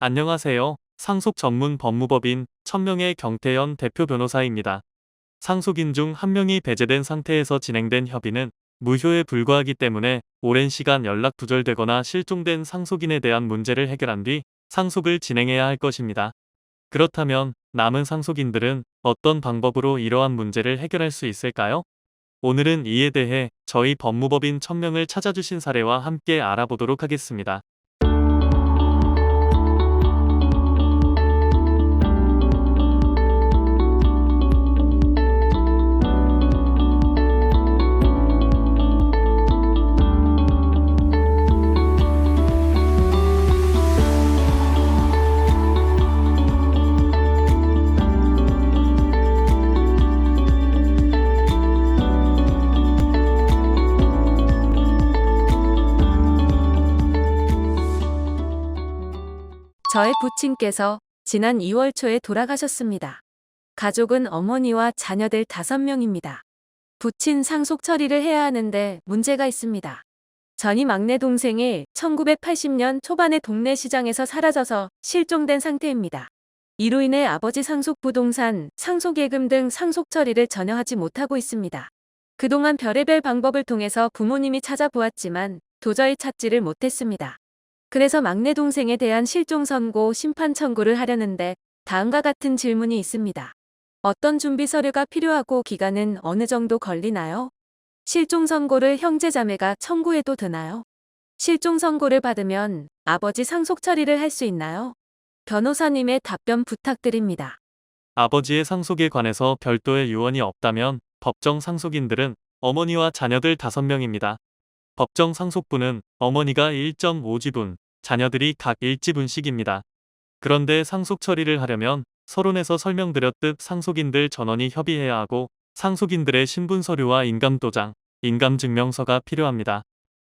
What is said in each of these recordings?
안녕하세요. 상속 전문 법무법인 천명의 경태현 대표 변호사입니다. 상속인 중 한 명이 배제된 상태에서 진행된 협의는 무효에 불과하기 때문에 오랜 시간 연락 두절되거나 실종된 상속인에 대한 문제를 해결한 뒤 상속을 진행해야 할 것입니다. 그렇다면 남은 상속인들은 어떤 방법으로 이러한 문제를 해결할 수 있을까요? 오늘은 이에 대해 저희 법무법인 천명을 찾아주신 사례와 함께 알아보도록 하겠습니다. 저의 부친께서 지난 2월 초에 돌아가셨습니다. 가족은 어머니와 자녀들 5명입니다. 부친 상속 처리를 해야 하는데 문제가 있습니다. 전이 막내 동생이 1980년 초반에 동네 시장에서 사라져서 실종된 상태입니다. 이로 인해 아버지 상속 부동산, 상속예금 등 상속 처리를 전혀 하지 못하고 있습니다. 그동안 별의별 방법을 통해서 부모님이 찾아보았지만 도저히 찾지를 못했습니다. 그래서 막내 동생에 대한 실종 선고 심판 청구를 하려는데 다음과 같은 질문이 있습니다. 어떤 준비 서류가 필요하고 기간은 어느 정도 걸리나요? 실종 선고를 형제자매가 청구해도 되나요? 실종 선고를 받으면 아버지 상속 처리를 할 수 있나요? 변호사님의 답변 부탁드립니다. 아버지의 상속에 관해서 별도의 유언이 없다면 법정 상속인들은 어머니와 자녀들 5명입니다. 법정 상속분은 어머니가 1.5지분, 자녀들이 각 1지분씩입니다. 그런데 상속 처리를 하려면 서론에서 설명드렸듯 상속인들 전원이 협의해야 하고 상속인들의 신분 서류와 인감도장, 인감증명서가 필요합니다.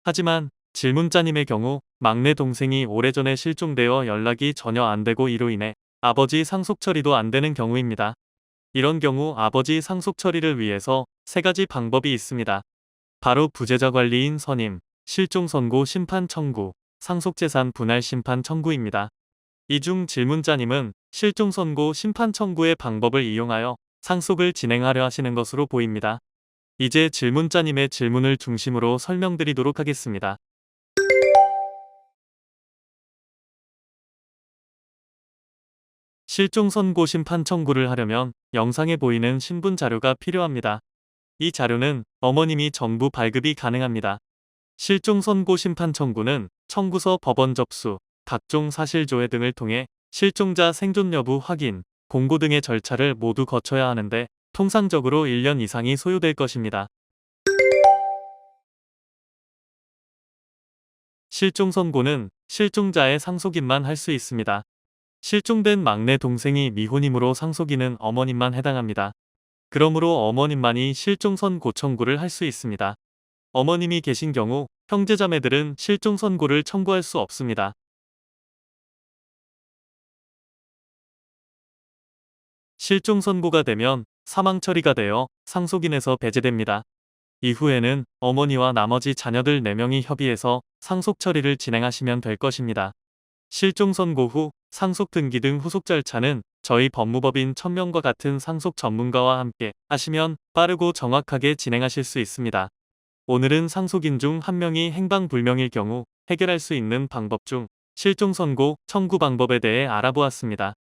하지만 질문자님의 경우 막내 동생이 오래전에 실종되어 연락이 전혀 안 되고 이로 인해 아버지 상속 처리도 안 되는 경우입니다. 이런 경우 아버지 상속 처리를 위해서 3가지 방법이 있습니다. 바로 부재자 관리인 선임, 실종 선고 심판 청구, 상속재산 분할 심판 청구입니다. 이 중 질문자님은 실종 선고 심판 청구의 방법을 이용하여 상속을 진행하려 하시는 것으로 보입니다. 이제 질문자님의 질문을 중심으로 설명드리도록 하겠습니다. 실종 선고 심판 청구를 하려면 영상에 보이는 신분 자료가 필요합니다. 이 자료는 어머님이 전부 발급이 가능합니다. 실종 선고 심판 청구는 청구서 법원 접수, 각종 사실 조회 등을 통해 실종자 생존 여부 확인, 공고 등의 절차를 모두 거쳐야 하는데 통상적으로 1년 이상이 소요될 것입니다. 실종 선고는 실종자의 상속인만 할 수 있습니다. 실종된 막내 동생이 미혼이므로 상속인은 어머님만 해당합니다. 그러므로 어머님만이 실종 선고 청구를 할 수 있습니다. 어머님이 계신 경우 형제자매들은 실종 선고를 청구할 수 없습니다. 실종 선고가 되면 사망 처리가 되어 상속인에서 배제됩니다. 이후에는 어머니와 나머지 자녀들 4명이 협의해서 상속 처리를 진행하시면 될 것입니다. 실종 선고 후 상속 등기 등 후속 절차는 저희 법무법인 천명과 같은 상속 전문가와 함께 하시면 빠르고 정확하게 진행하실 수 있습니다. 오늘은 상속인 중 한 명이 행방불명일 경우 해결할 수 있는 방법 중 실종 선고 청구 방법에 대해 알아보았습니다.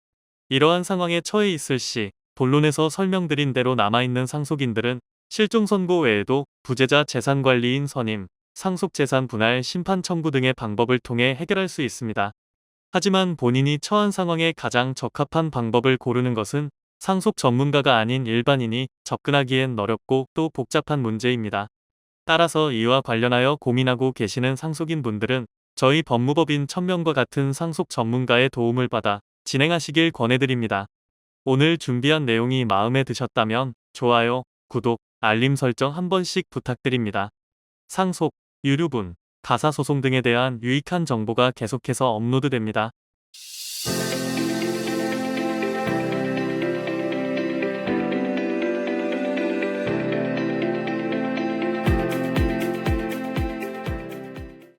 이러한 상황에 처해 있을 시 본론에서 설명드린 대로 남아있는 상속인들은 실종 선고 외에도 부재자 재산관리인 선임, 상속재산 분할 심판 청구 등의 방법을 통해 해결할 수 있습니다. 하지만 본인이 처한 상황에 가장 적합한 방법을 고르는 것은 상속 전문가가 아닌 일반인이 접근하기엔 어렵고 또 복잡한 문제입니다. 따라서 이와 관련하여 고민하고 계시는 상속인 분들은 저희 법무법인 천명과 같은 상속 전문가의 도움을 받아 진행하시길 권해드립니다. 오늘 준비한 내용이 마음에 드셨다면 좋아요, 구독, 알림 설정 한 번씩 부탁드립니다. 상속, 유류분, 가사소송 등에 대한 유익한 정보가 계속해서 업로드됩니다.